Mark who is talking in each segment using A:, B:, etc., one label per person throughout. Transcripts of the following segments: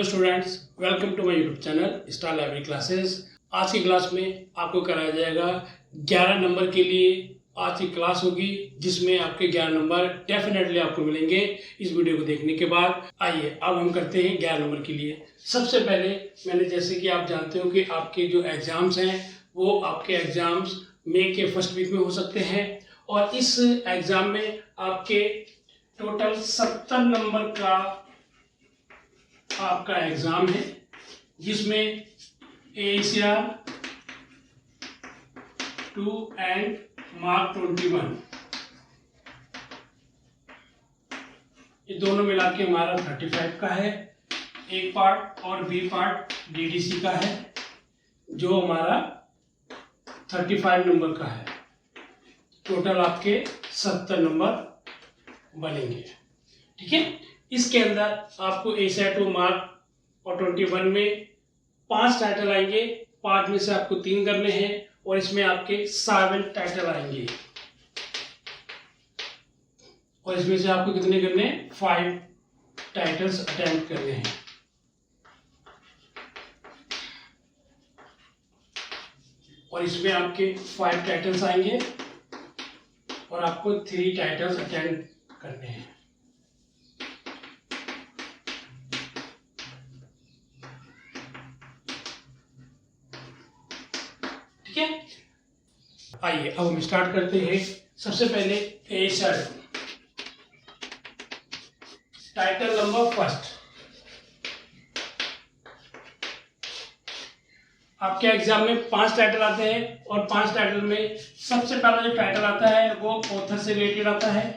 A: Hello students, welcome to my YouTube channel star library classes. आज की class में आपको कराया जाएगा 11 नंबर के लिए। आज की क्लास होगी जिसमें आपके 11 नंबर डेफिनेटली आपको मिलेंगे इस वीडियो को देखने के बाद। आइए अब हम करते हैं 11 नंबर के लिए। सबसे पहले मैंने जैसे कि आप जानते हो कि आपके जो एग्जाम्स हैं वो आपके एग्जाम्स मई के फर्स्ट वीक में हो सकते हैं और इस एग्जाम में आपके टोटल 70 नंबर का आपका एग्जाम है, जिसमें ACR 2 एंड मार्क 21 ये दोनों मिला के हमारा 35 का है। एक पार्ट और बी पार्ट DDC का है जो हमारा 35 नंबर का है। टोटल आपके 70 नंबर बनेंगे, ठीक है। इसके अंदर आपको ACR 2 मार्क और 21 में 5 टाइटल आएंगे। 5 में से आपको 3 करने हैं और इसमें आपके 7 टाइटल आएंगे और इसमें से आपको कितने करने हैं? 5 टाइटल्स अटेम्प्ट करने हैं। और इसमें आपके 5 टाइटल्स आएंगे और आपको 3 टाइटल्स अटेम्प्ट करने हैं। ठीक है, आइए अब हम स्टार्ट करते हैं। सबसे पहले ACR टाइटल नंबर फर्स्ट। आपके एग्जाम में 5 टाइटल आते हैं और 5 टाइटल में सबसे पहला जो टाइटल आता है वो ऑथर से रिलेटेड आता है।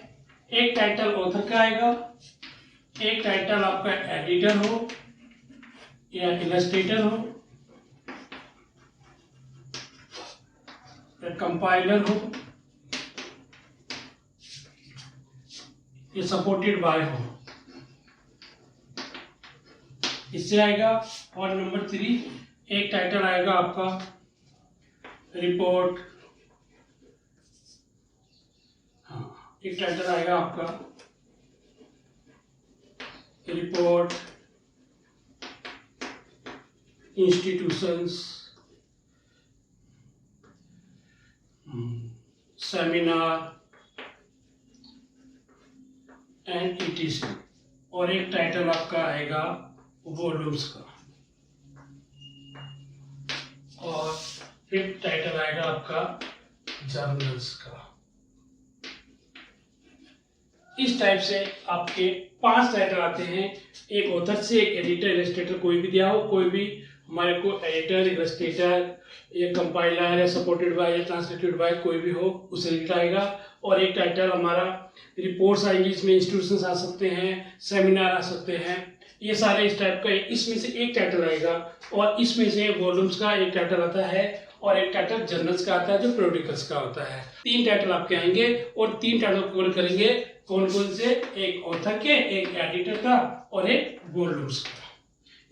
A: एक टाइटल ऑथर का आएगा, एक टाइटल आपका एडिटर हो या इलस्ट्रेटर हो, कंपाइलर हो या सपोर्टेड बाय हो, इससे आएगा। और नंबर 3 एक टाइटल आएगा आपका रिपोर्ट, हाँ एक टाइटल आएगा आपका report, institutions, seminar and ETC। और एक टाइटल आपका आएगा वॉल्यूम्स का और फिफ्थ टाइटल आएगा आपका जर्नल्स का। इस टाइप से आपके 5 टाइटल आते हैं। एक ऑथर से, एक एडिटर इलस्ट्रेटर कोई भी दिया हो, कोई भी हमारे को एडिटर इलस्ट्रेटर या कंपाइलर या सपोर्टेड बाय या ट्रांसलेटेड बाय कोई भी हो उसे रिलेटेड आएगा। और एक टाइटल हमारा रिपोर्ट्स आएंगी, इसमें इंस्टीट्यूशंस आ सकते हैं, सेमिनार आ सकते हैं, ये सारे इस टाइप का। इसमें से एक टाइटल आएगा और इसमें से वॉल्यूम्स का एक टाइटल आता है और एक टाइटल जर्नल्स का आता है जो पीरियोडिकल्स का होता है। 3 टाइटल आपके आएंगे और 3 टाइटल कवर करेंगे। कौन कौन से? एक ऑथर के, एक एडिटर का और एक वॉल्यूम्स का।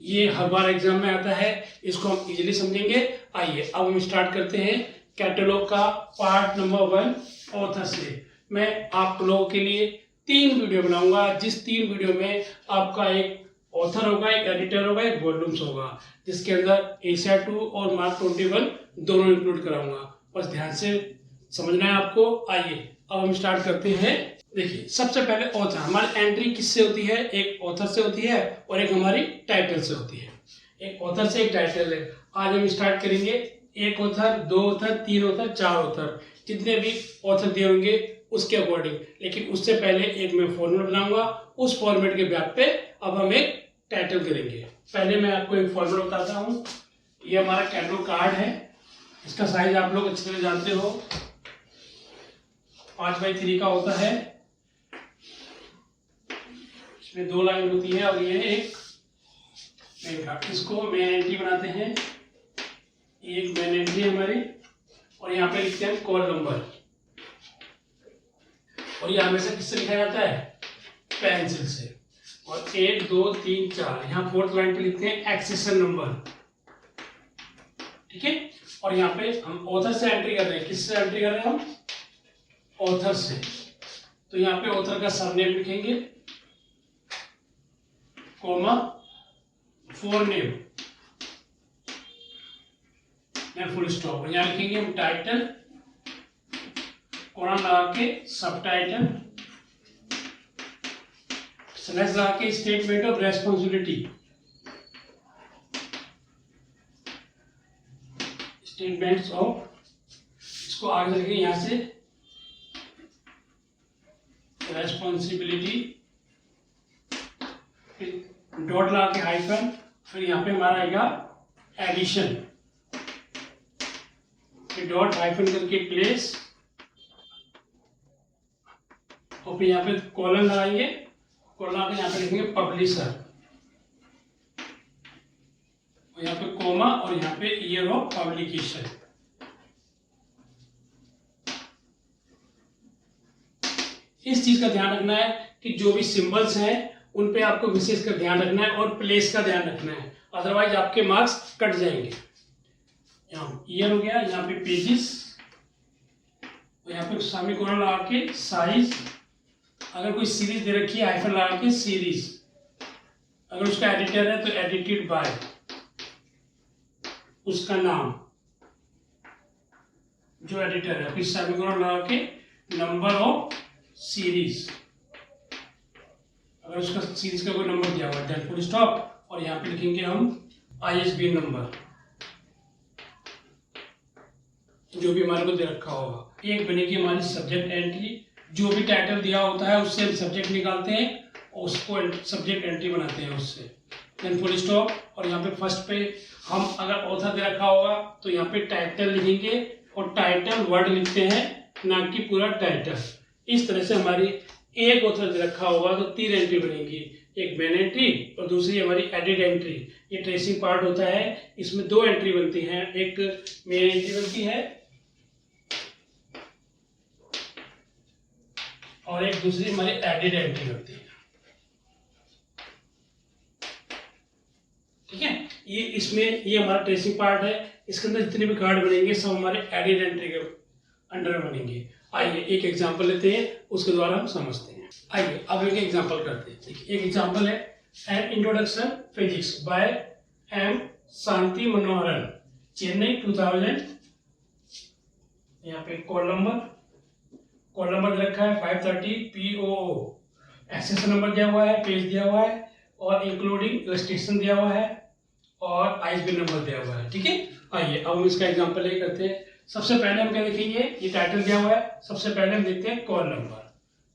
A: ये हर बार एग्जाम में आता है, इसको हम इजीली समझेंगे। आइए अब हम स्टार्ट करते हैं कैटलॉग का पार्ट नंबर 1 ऑथर से। मैं आप लोगों के लिए 3 वीडियो बनाऊंगा, जिस 3 वीडियो में आपका एक ऑथर होगा, एक एडिटर होगा, एक वॉल्यूम्स होगा, जिसके अंदर ACR 2 और मार्क 21 दोनों इंक्लूड कराऊंगा। बस ध्यान से समझना है आपको। आइए अब हम स्टार्ट करते हैं। देखिए सबसे पहले ऑथर, हमारी एंट्री किससे होती है? एक ऑथर से होती है और एक हमारी टाइटल से होती है। एक ऑथर से एक टाइटल है। आज हम स्टार्ट करेंगे 1 ऑथर, 2 ऑथर, 3 ऑथर, 4 ऑथर, जितने भी ऑथर दिए होंगे उसके अकॉर्डिंग। लेकिन उससे पहले एक मैं फॉर्मेट बनाऊंगा, उस फॉर्मेट के बेस पे अब हम एक टाइटल करेंगे। पहले मैं आपको एक फॉर्मेट बताता हूँ। ये हमारा कैटलॉग कार्ड है, इसका साइज आप लोग अच्छी तरह जानते हो, 5x3 का होता है। इसमें 2 लाइन होती है और ये एक मेन कार्ड। इसको मेन एंट्री बनाते हैं, एक मेन एंट्री हमारी, और यहाँ पे लिखते हैं कॉल नंबर। और ये हमेशा किससे लिखा जाता है? पेंसिल से। और 1 2 3 4 यहाँ 4th लाइन पे लिखते हैं एक्सेशन नंबर, ठीक है। और यहाँ पे हम ऑथर से एंट्री कर रहे हैं। किससे एंट्री कर रहे हैं हम? ऑथर से। तो यहाँ पे ऑथर का सरनेम लिखेंगे, कॉमा फोरनेम, देन फुल स्टॉप। यहाँ लिखेंगे हम टाइटल, कोलन लगा के सब टाइटल, स्लैश लगा के statement of responsibility, statements of, इसको आगे लिखेंगे यहाँ से रेस्पॉन्सिबिलिटी, डॉट लगा के हाइफन, फिर यहाँ पे हमारा आएगा एडिशन, फिर डॉट हाइफन करके प्लेस, और फिर यहाँ पे कॉलन लगाएंगे, कॉलन लगा के यहाँ पे लिखेंगे पब्लिशर, और यहाँ पे कोमा, और यहाँ पे ईयर ऑफ पब्लिकेशन। इस चीज का ध्यान रखना है कि जो भी सिंबल्स हैं उन पे आपको विशेष कर ध्यान रखना है और प्लेस का ध्यान रखना है, अदरवाइज आपके मार्क्स कट जाएंगे। यहाँ ईयर हो गया, यहाँ पे पेजेस, और यहाँ पे सामने कोलन लगा के साइज, अगर कोई सीरीज दे रखी है हाइफन लगा के सीरीज, अगर उसका एडिटर है तो एडिटेड बाय, उसका नाम जो एडिटर है, फिर सामने कोलन लगा के नंबर ऑफ सीरीज, अगर उसका सीरीज का कोई नंबर दिया हुआ है, देन फुल स्टॉप, और यहाँ पे लिखेंगे हम ISBN नंबर जो भी हमारे को दे रखा होगा। एक बनेगी हमारी सब्जेक्ट एंट्री, जो भी टाइटल दिया होता है उससे हम सब्जेक्ट निकालते हैं और उसको सब्जेक्ट एंट्री बनाते हैं उससे, देन फुल स्टॉप, और यहाँ पे फर्स्ट पे हम अगर ऑथर दे रखा होगा तो यहाँ पे टाइटल लिखेंगे, और टाइटल वर्ड लिखते हैं, ना कि पूरा टाइटल। इस तरह से हमारी एक ऑथर दे रखा होगा तो 3 एंट्री बनेगी, एक मेन एंट्री और दूसरी हमारी एडिट एंट्री। ये ट्रेसिंग पार्ट होता है, इसमें 2 एंट्री बनती हैं, एक मेन एंट्री बनती है और एक दूसरी हमारी एडिट एंट्री बनती है। ठीक है, ये इसमें ये हमारा ट्रेसिंग पार्ट है, इसके अंदर जितने भी कार्ड बनेंगे सब हमारे एडिट एंट्री के अंडर बनेंगे। आइए एक एग्जांपल लेते हैं, उसके द्वारा हम समझते हैं। आइए अब एक एग्जांपल करते हैं। देखिए एक एग्जांपल है an introduction physics by M Shanti Manoharan, Chennai 2000। यहाँ पे कॉल नंबर रखा है 530 POO, एक्सेस नंबर दिया हुआ है, पेज दिया हुआ है और इंक्लूडिंग रजिस्ट्रेशन दिया हुआ है और ISBN नंबर दिया हुआ है। ठीक है, आइए अब हम इसका एग्जांपल ये करते हैं। सबसे पहले हम क्या देखेंगे, ये टाइटल दिया हुआ है, सबसे पहले हम देखते हैं कॉल नंबर,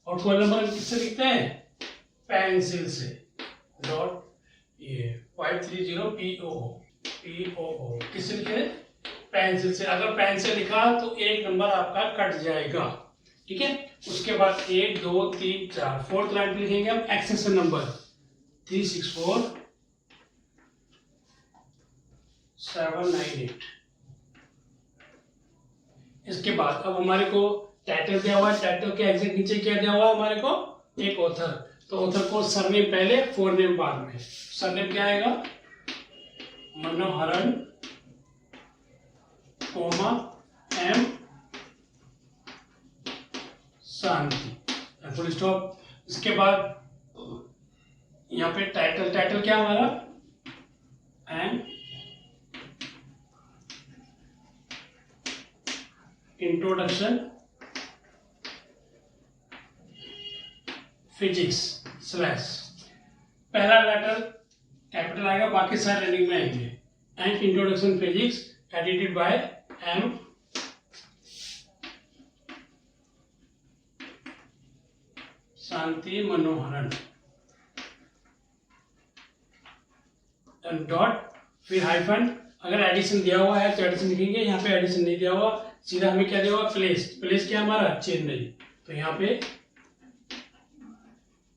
A: और कॉल नंबर हम किससे लिखते हैं, पेंसिल से, डॉट ये 530 POO किससे लिखे, पेंसिल से। अगर पेन से लिखा तो एक नंबर आपका कट जाएगा। ठीक है, उसके बाद 1 2 3 4 फोर्थ लाइन पे लिखेंगे हम एक्सेशन नंबर 364798। इसके बाद अब हमारे को टाइटल दिया हुआ है, टाइटल के एग्जैक्ट नीचे क्या दिया हुआ है हमारे को, एक ऑथर, तो ऑथर को सरनेम पहले फोरनेम बाद में। सरनेम क्या आएगा, Manoharan comma M Shanti, full stop. इसके बाद यहाँ पे टाइटल क्या हमारा, एंड इंट्रोडक्शन फिजिक्स स्लैश, पहला लेटर कैपिटल आएगा, बाकी सारे रनिंग में आएंगे, and introduction physics edited by M Shanti Manoharan, dot, फिर हाइफन। अगर एडिशन दिया हुआ है तो एडिशन लिखेंगे, यहाँ पे एडिशन नहीं दिया हुआ, सीधा हमें क्या दिया हुआ, प्लेस क्या हमारा, चेन्नई, तो यहाँ पे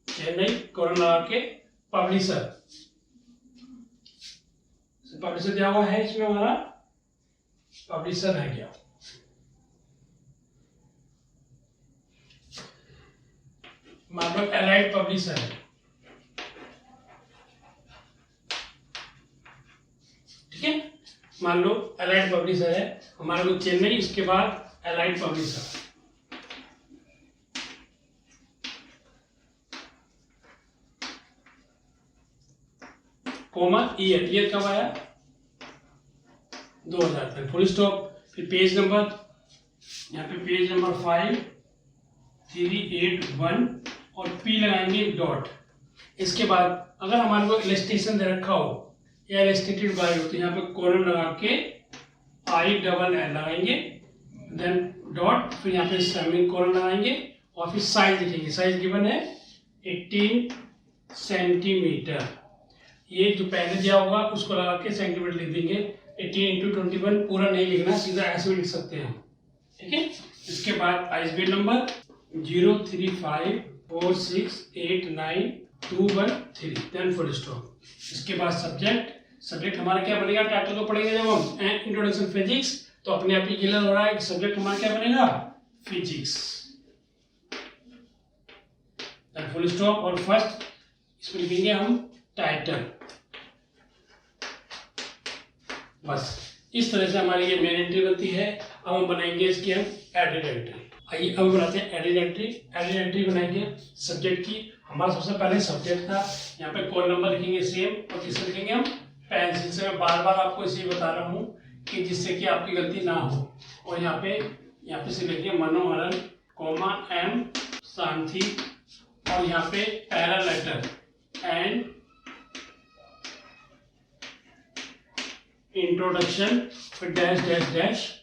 A: चेन्नई कोलन लगा के पब्लिशर दिया हुआ है, इसमें हमारा पब्लिशर है क्या, मान लो एलाइड पब्लिशर है। ठीक है, मान लो एलाइड पब्लिशर है हमारे को चेन्नई, इसके बाद allied publisher. Comma year, year कब आया 2000 तक, फुल स्टॉप। फिर पेज नंबर, यहाँ पे पेज नंबर 5381 और पी लगाएंगे डॉट। इसके बाद अगर हमारे को इलस्ट्रेशन दे रखा हो या इलस्ट्रेटेड बाय हो तो यहाँ पे कॉलम लगा के ILL लगाएंगे, देन डॉट, फिर यहाँ पे सेमी कॉलम लगाएंगे और फिर साइज लिखेंगे। साइज गिवन है 18 सेंटीमीटर। ये जो पहले दिया होगा उसको लगा के सेंटीमीटर लिख देंगे। 18 × 21 पूरा नहीं लिखना, सीधा ऐसे भी लिख सकते हैं, ठीक है। इसके बाद ISBN number 035468921 then full stop. इसके बाद सब्जेक्ट हमारा क्या बनेगा, टाइटल को पढ़ेंगे जब हम इंट्रोडक्शन फिजिक्स तो अपने आप ही क्लियर हो रहा है कि सब्जेक्ट हमारा क्या बनेगा, फिजिक्स, देन फुल स्टॉप। और फर्स्ट इसमें लिखेंगे हम टाइटल। बस इस तरह से हमारी ये मेन एंट्री बनती है। अब हम बनाएंगे इसकी हम एडिड एंट्री। आइए अब बनाते हैं एडिड एंट्री। एडिड एंट्री बनाएंगे सब्जेक्ट की। हमारा सबसे पहले सब्जेक्ट था, यहाँ पे कॉल नंबर लिखेंगे सेम, और किससे लिखेंगे हम, पेंसिल से। मैं बार बार आपको इसलिए बता रहा हूँ कि जिससे कि आपकी गलती ना हो। और यहाँ पे से लिखेंगे मनोहरन कोमा M शांति, और यहाँ पे पैरा लेटर एंड इंट्रोडक्शन, फिर dash dash dash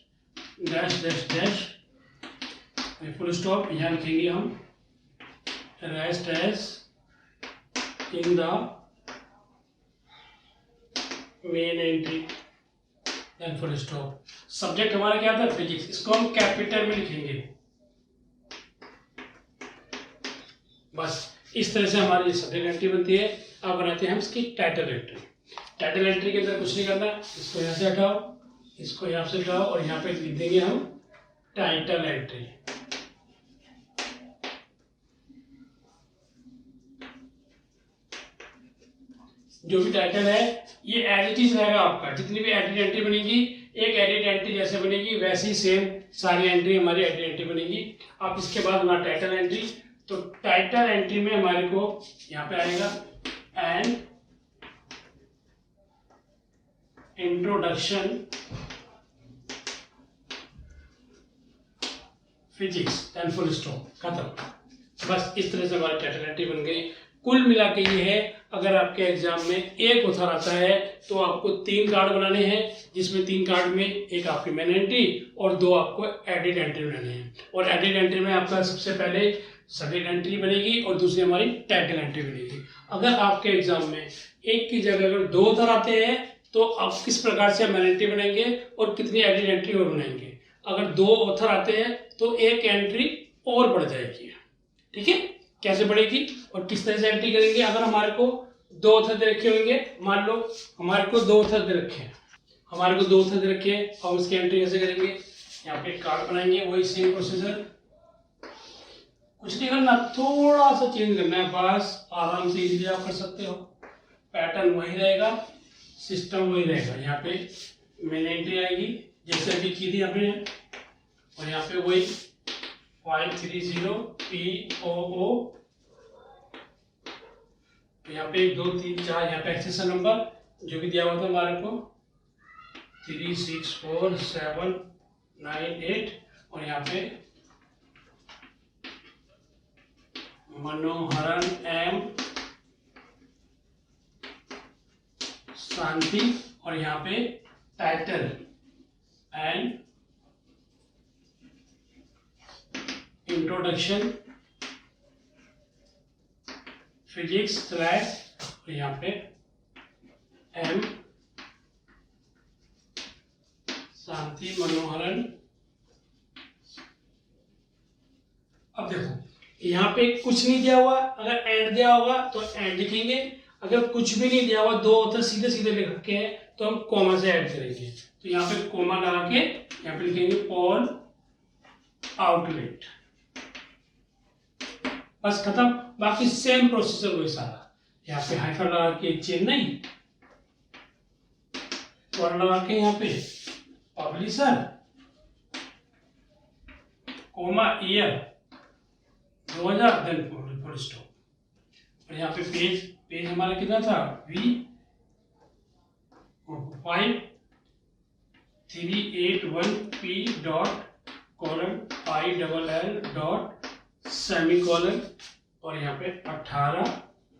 A: dash dash dash full stop. यहाँ लिखेंगे हम rest as in the main entry then full stop. Subject हमारा क्या था, फिजिक्स, इसको हम कैपिटल में लिखेंगे। बस इस तरह से हमारी सब्जेक्ट एंट्री बनती है। अब बनाते हैं हम इसकी टाइटल एंट्री। टाइटल एंट्री के अंदर कुछ नहीं करना, इसको यहाँ से हटाओ, इसको यहाँ से हटाओ, और यहाँ पे लिख देंगे हम टाइटल एंट्री। जो भी टाइटल है ये एज इट इज रहेगा आपका। जितनी भी एडिट एंट्री बनेगी, एक एडिट एंट्री जैसे बनेगी वैसे ही सेम सारी एंट्री हमारी एडिट एंट्री बनेगी। अब इसके बाद हमारा टाइटल एंट्री, तो टाइटल एंट्री में हमारे को यहाँ पे आएगा and introduction physics then full stop, खत्म। बस इस तरह से हमारी टाइटल एंट्री बन गई। कुल मिला के ये है, अगर आपके एग्जाम में एक ऑथर आता है तो आपको 3 कार्ड बनाने हैं, जिसमें 3 कार्ड में एक आपकी मेन एंट्री और 2 आपको एडिट एंट्री बनाने हैं। और एडिट एंट्री में आपका सबसे पहले सब्जेक्ट एंट्री बनेगी और दूसरी हमारी टाइटल एंट्री बनेगी। अगर आपके एग्जाम में एक की जगह अगर 2 ऑथर आते हैं तो आप किस प्रकार से मेन एंट्री बनाएंगे और कितनी एडिट एंट्री और बनाएंगे। अगर 2 ऑथर आते हैं तो एक एंट्री और बढ़ जाएगी, ठीक है। कैसे बढ़ेगी और किस तरह से एंट्री करेंगे। अगर हमारे को 2 ऑथर दे रखे होंगे, मान लो हमारे को 2 ऑथर दे रखे हैं, हम इसकी एंट्री कैसे करेंगे, यहाँ पे कार्ड बनाएंगे, वही सेम प्रोसीजर, कुछ नहीं करना, थोड़ा सा चेंज करना है बस, आराम से इजीली आप कर सकते हो। पैटर्न वही रहेगा, सिस्टम वही रहेगा। यहाँ पे मेन एंट्री आएगी जैसे अभी की थी आपने, और यहाँ पे वही 530 POO, यहाँ पे 1 2 3 4 यहाँ पे एक्सेशन नंबर जो भी दिया हुआ था हमारे को 364798, और यहाँ पे मनोहरन M शांति, और यहाँ पे title and introduction physics slash, और यहाँ पे M शांति मनोहरन। अब देखो यहाँ पे कुछ नहीं दिया हुआ, अगर एंड दिया होगा तो एंड लिखेंगे, अगर कुछ भी नहीं दिया हुआ 2 ऑथर सीधे सीधे लिख रखे हैं तो हम कॉमा से ऐड करेंगे। तो यहाँ पे कॉमा लगा के यहाँ पे लिखेंगे ऑल आउटलेट, बस खत्म। बाकी सेम प्रोसीजर वही सारा। यहाँ पे हाइफन लगा के चेन्नई, और लगा के यहाँ पे publisher, comma year 2000 then full stop. और यहाँ पे पेज हमारा कितना था V 5381P.ILL. और यहाँ पे 18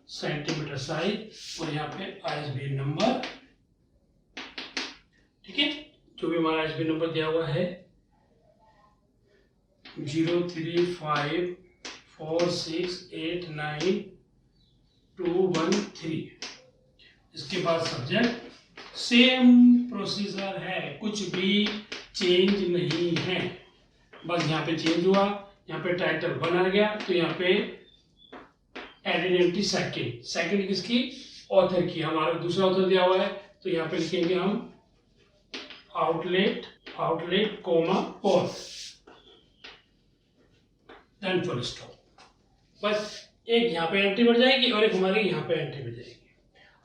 A: सेंटीमीटर साइज और यहाँ पे ISBN नंबर। ठीक है, जो भी हमारा ISBN नंबर दिया हुआ है 03546892213। इसके बाद सब्जेक्ट सेम प्रोसीजर है, कुछ भी चेंज नहीं है, बस यहाँ पे चेंज हुआ, यहाँ पे टाइटल 1 आ गया तो यहाँ पे एडेड सेकंड किसकी, ऑथर की, हमारा दूसरा ऑथर दिया हुआ है तो यहाँ पे लिखेंगे हम Outlet comma Paul, then full stop. बस एक यहाँ पे एंट्री बढ़ जाएगी और एक हमारी यहाँ पे एंट्री बढ़ जाएगी।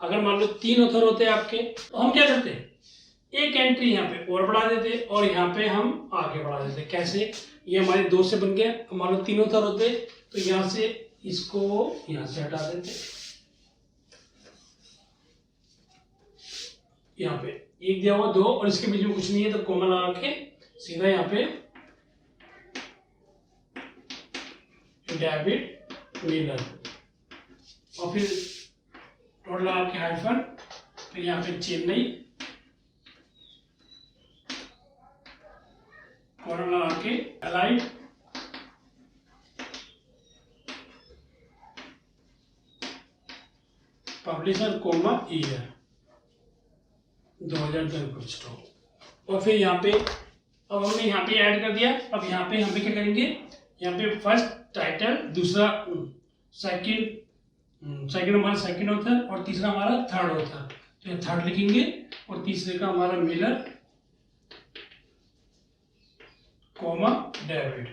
A: अगर मान लो 3 ऑथर होते हैं आपके तो हम क्या करते हैं, एक एंट्री यहाँ पे और बढ़ा देते और यहाँ पे हम आगे बढ़ा देते। कैसे, ये हमारे 2 से बन गया, मान लो 3 ऑथर होते तो यहाँ से इसको यहाँ से हटा देते, यहाँ पे एक दिया हुआ 2 और इसके बीच में कुछ नहीं है तो कॉमा लगा के सीधा यहाँ पे डेविड मिलर और फिर टोटल लगा के हाइफन, फिर यहाँ पे चेन्नई, कॉलम लगा के अलाइड, पब्लिशर कोमा ईयर 2010 और फिर यहाँ पे अब हमने यहाँ पे ऐड कर दिया। अब यहाँ पे हम क्या करेंगे, यहाँ पे फर्स्ट टाइटल, दूसरा सेकंड हमारा सेकंड ऑथर और तीसरा हमारा थर्ड ऑथर, तो ये थर्ड लिखेंगे और तीसरे का हमारा Miller comma David,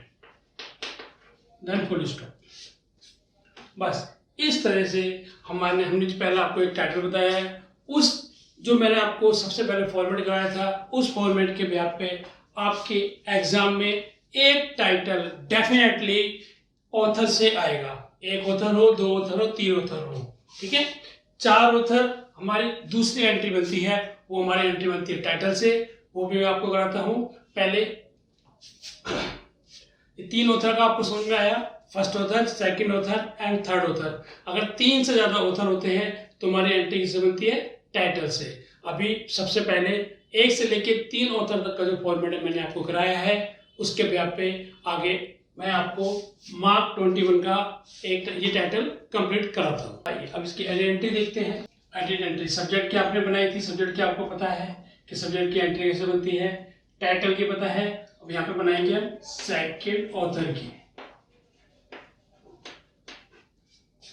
A: then full stop. बस इस तरह से हमने जो पहले आपको एक टाइटल बताया है, उस जो मैंने आपको सबसे पहले फॉर्मेट कराया था उस फॉर्मेट के बेस पे आपके एग्जाम में एक टाइटल डेफिनेटली ऑथर से आएगा। एक ऑथर हो, 2 ऑथर हो, 3 ऑथर हो, ठीक है। 4 ऑथर हमारी दूसरी एंट्री बनती है, वो हमारी एंट्री बनती है टाइटल से, वो भी मैं आपको कराता हूँ। पहले 3 ऑथर का आपको समझ में आया, first author, second author and third author. अगर 3 से ज्यादा ऑथर होते हैं तो हमारी एंट्री किससे बनती है, टाइटल से। अभी सबसे पहले 1 से लेके 3 ऑथर तक का जो फॉर्मेट है मैंने आपको कराया है, उसके बेस पे आगे मैं आपको मार्क 21 का एक ये टाइटल कंप्लीट कराता हूँ। आइए अब इसकी एंट्री देखते हैं। एंट्री सब्जेक्ट की आपने बनाई थी, सब्जेक्ट की आपको पता है कि सब्जेक्ट की एंट्री कैसे बनती है, टाइटल की पता है। अब यहाँ पे बनाएंगे हम सेकंड ऑथर की,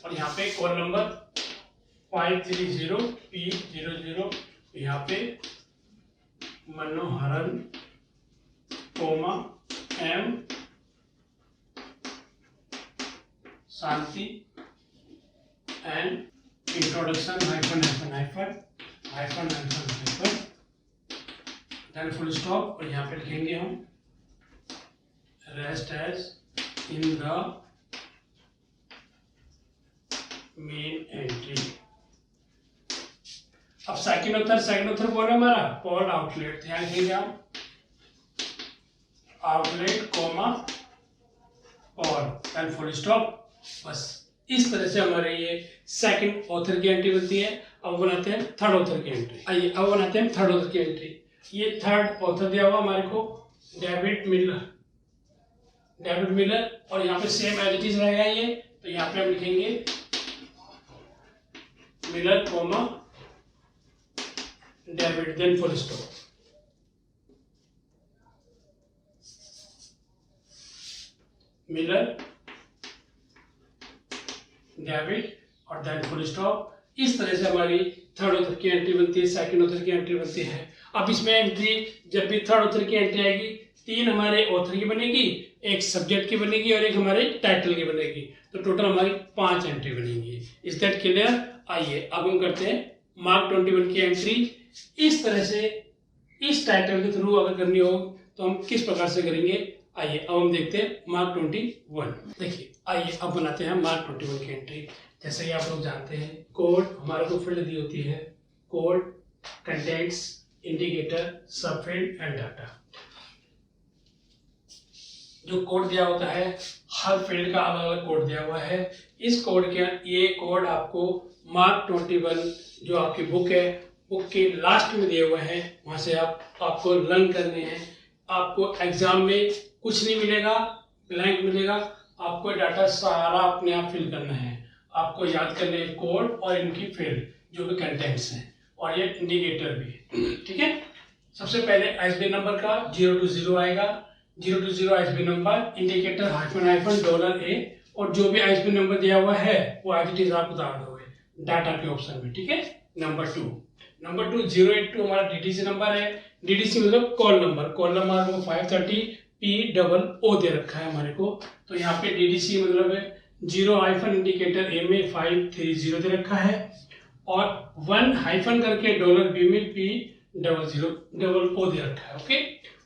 A: और यहाँ पे कॉल नंबर 530P00, यहाँ पे Manoharan comma M Shanti and introduction hyphen then full stop, और यहाँ पे लिखेंगे हम rest as in the main entry. अब सेकंड ऑथर कौन है हमारा, पॉल आउटलेट, ध्यान रखिएगा आप, Outlet comma Paul and full stop. बस इस तरह से हमारे ये सेकंड ऑथर की एंट्री बनती है। अब बनाते हैं थर्ड ऑथर की एंट्री। आइए अब बनाते हैं थर्ड ऑथर की एंट्री। ये थर्ड ऑथर दिया हुआ हमारे को डेविड मिलर, और यहाँ पे सेम एज इट इज रहेगा ये, तो यहाँ पे हम लिखेंगे Miller comma David, then full stop. Miller David और देन फुल स्टॉप। इस तरह से हमारी थर्ड ऑथर की एंट्री बनती है, सेकंड ऑथर की एंट्री बनती है। अब इसमें एंट्री जब भी थर्ड ऑथर की एंट्री आएगी, 3 हमारे ऑथर की बनेगी, एक सब्जेक्ट की बनेगी और एक हमारे टाइटल की बनेगी, तो टोटल हमारी 5 एंट्री बनेगी। Is that clear? आइए अब हम करते हैं मार्क 21 की एंट्री। इस तरह से इस टाइटल के थ्रू अगर करनी हो तो हम किस प्रकार से करेंगे, आइए अब हम देखते हैं मार्क 21। देखिए आइए अब बनाते हैं मार्क 21 की एंट्री। जैसे कि आप लोग जानते हैं कोड हमारे को फील्ड दी होती है, code contents, indicator, subfield and data. जो कोड दिया होता है हर फील्ड का अलग अलग कोड दिया हुआ है। इस कोड के ये कोड आपको मार्क 21 जो आपकी बुक है, बुक के लास्ट में दिए हुए हैं, वहां से आपको लर्न करने हैं। आपको एग्जाम में कुछ नहीं मिलेगा, ब्लैंक मिलेगा, आपको डाटा सारा अपने आप फिल करना है। आपको याद करने हैं कोड और इनकी फील्ड जो भी कंटेंट्स हैं, और ये इंडिकेटर भी। ठीक है, सबसे पहले आईएसबीएन नंबर का 0 to 0 आएगा, 0 to 0 ISBN number, indicator hyphen $A, और जो भी आईएसबीएन नंबर दिया हुआ है वो एज इट इज आप उतार दोगे डाटा के ऑप्शन में। ठीक है, नंबर 2 082 हमारा डीडीसी नंबर है। डीडीसी मतलब कॉल नंबर को 530 POO दे रखा है हमारे को, तो यहाँ पे डीडीसी मतलब है 0 हाइफन इंडिकेटर ए में 530 दे रखा है, और 1 हाइफन करके $B में P00 दे रखा है। ओके,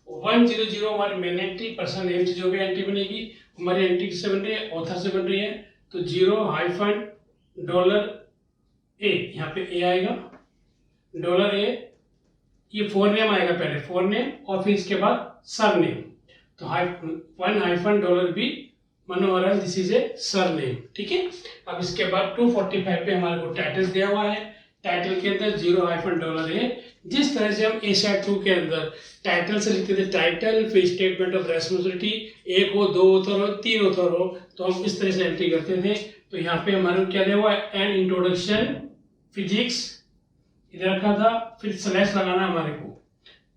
A: 100 हमारी मेन एंट्री, पर्सन नेम से जो भी एंट्री बनेगी हमारी एंट्री किससे बन रही है, ऑथर से बन रही है, तो 0 हाइफन $A, यहाँ पे ए आएगा, $A, ये फोरनेम आएगा पहले, फोरनेम, और फिर इसके बाद सरनेम, तो 1 hyphen $B Manoharan, this is a surname. ठीक है, अब इसके बाद 245 पे हमारे को टाइटल दिया हुआ है। टाइटल के अंदर 0 हाइफन $A, जिस तरह से हम एशिया 2 के अंदर टाइटल से लिखते थे टाइटल, फिर स्टेटमेंट ऑफ रेस्पॉन्सिबिलिटी, 1 हो, 2 ऑथर हो, 3 ऑथर हो, तो हम इस तरह से एंट्री करते थे। तो यहाँ पे हमारे को क्या दिया हुआ है, एन इंट्रोडक्शन फिजिक्स इधर रखा था, फिर स्लैश लगाना है हमारे को।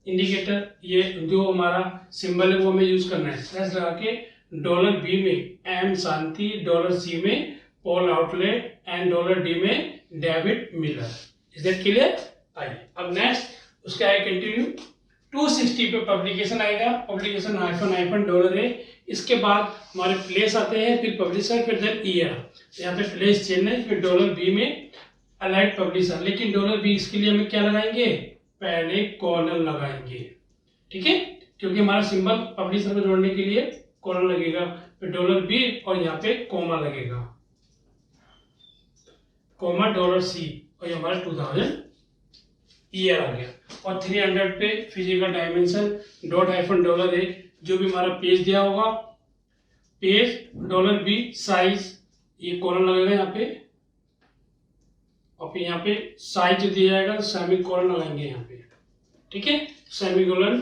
A: इंडिकेटर ये जो हमारा सिंबल है वो हमें यूज करना है, स्लैश लगा के $B में एम शांति, $C में पॉल आउटलेट, एंड $D में David Miller. Is that clear? आइए अब नेक्स्ट उसका है कंटिन्यू। 260 पे पब्लिकेशन आएगा, पब्लिकेशन हाइफन $A, इसके बाद हमारे प्लेस आते हैं, फिर पब्लिशर, फिर देन ईयर। यहाँ पे प्लेस चेन्नई, फिर $B में अलाइड पब्लिशर, लेकिन $B इसके लिए हमें क्या लगाएंगे, पहले कॉलन लगाएंगे। ठीक है, क्योंकि हमारा सिंबल पब्लिशर को जोड़ने के लिए कॉलन लगेगा, फिर $B और यहाँ पे कोमा लगेगा, कोमा $C, और ये हमारा 2000 ईयर आ गया। और 300 पे फिजिकल डायमेंशन $A, जो भी हमारा पेज दिया होगा, पेज $B साइज, ये कॉलन लगेगा यहाँ पे, और फिर यहाँ पे साइज जो दिया जाएगा सेमी कॉलन लगाएंगे यहाँ पे। ठीक है, सेमी कॉलन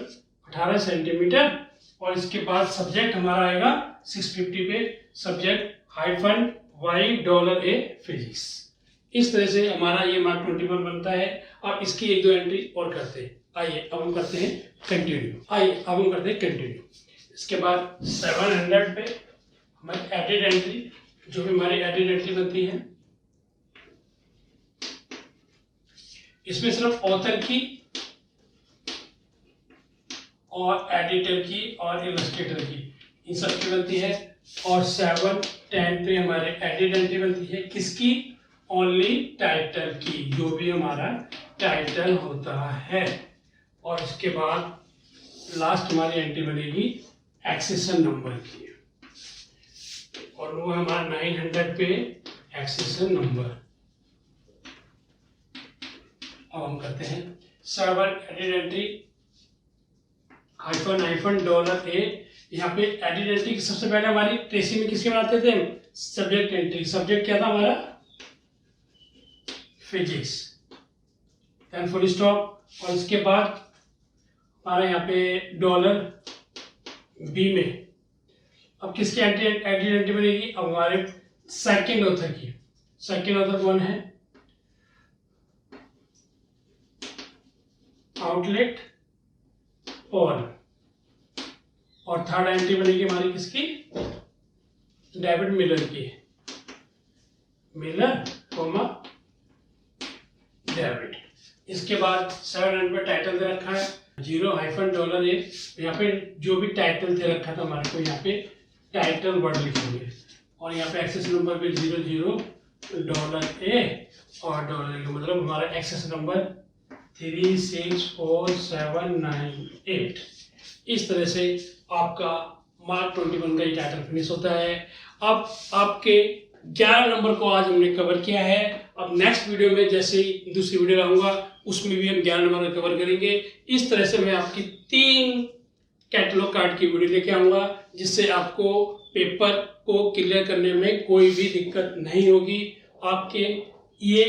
A: 18 सेंटीमीटर, और इसके बाद सब्जेक्ट हमारा आएगा 650 पे, सब्जेक्ट हाइफन $A फिजिक्स। इस तरह से हमारा ये मार्क 21 बनता है। अब इसकी 1-2 एंट्री और करते हैं। आइए अब हम करते हैं कंटिन्यू। इसके बाद 700 पे हमारी एडिट एंट्री, जो भी हमारी एडिट एंट्री बनती है, इसमें सिर्फ ऑथर की और एडिटर की और इलस्ट्रेटर की, इन सब की बनती है। और 7-10 पे हमारे एडिट एंट्री बनती है, किसकी, ओनली टाइटल की, जो भी हमारा टाइटल होता है। और इसके बाद लास्ट हमारी एंट्री बनेगी एक्सेशन नंबर की, और वो हमारा 900 पे एक्सेशन नंबर। अब हम करते हैं server edit entry hyphen $A। यहाँ पे एडिट एंट्री की सबसे पहले हमारी ट्रेसिंग में किसके बनाते थे, सब्जेक्ट एंट्री। सब्जेक्ट क्या था हमारा, फिजिक्स, देन फुल स्टॉप, और इसके बाद हमारे यहाँ पे $B में अब किसकी एडिट एंट्री बनेगी, अब हमारे सेकंड ऑथर की। सेकंड ऑथर कौन है, आउटलेट पॉल, और थर्ड एंट्री बनेगी हमारी किसकी, डेविड मिलर की, मिलर कोमा डेविड। इसके बाद 700 पे टाइटल दे रखा है 0 हाइफन $A। यहाँ पे जो भी टाइटल दे रखा था हमारे को, यहाँ पे टाइटल वर्ड लिखेंगे, और यहाँ पे एक्सेस नंबर पे 00 $A और $A मतलब हमारा एक्सेस नंबर 364798। इस तरह से आपका मार्क 21 का ये टाइटल फिनिश होता है। अब आपके 11 नंबर को आज हमने कवर किया है। अब नेक्स्ट वीडियो में जैसे ही दूसरी वीडियो लाऊंगा उसमें भी हम 11 नंबर का कवर करेंगे। इस तरह से मैं आपकी 3 कैटलॉग कार्ड की वीडियो लेके आऊँगा, जिससे आपको पेपर को क्लियर करने में कोई भी दिक्कत नहीं होगी। आपके ये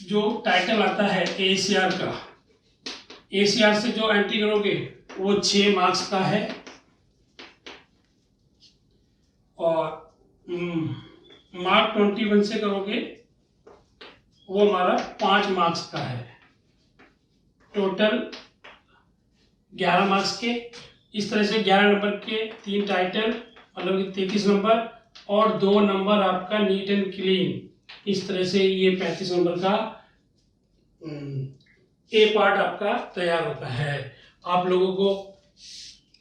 A: जो टाइटल आता है ACR का, ACR से जो एंट्री करोगे वो 6 मार्क्स का है, और मार्क 21 से करोगे वो हमारा 5 मार्क्स का है। टोटल 11 मार्क्स के। इस तरह से 11 नंबर के 3 टाइटल, मतलब कि 33 नंबर, और 2 नंबर आपका नीट एंड क्लीन। इस तरह से ये 35 नंबर का ए पार्ट आपका तैयार होता है। आप लोगों को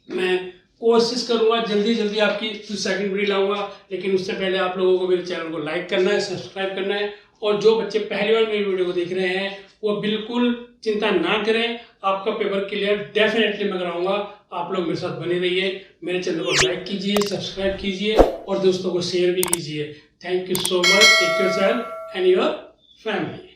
A: मैं कोशिश करूंगा जल्दी आपकी सेकंड वीडियो लाऊंगा, लेकिन उससे पहले आप लोगों को मेरे चैनल को लाइक करना है, सब्सक्राइब करना है, और जो बच्चे पहली बार मेरी वीडियो को देख रहे हैं वो बिल्कुल चिंता ना करें, आपका पेपर क्लियर डेफिनेटली मैं कराऊंगा। आप लोग मेरे साथ बने रहिए, मेरे चैनल को लाइक कीजिए, सब्सक्राइब कीजिए, और दोस्तों को शेयर भी कीजिए। Thank you so much. Take care yourself and your family.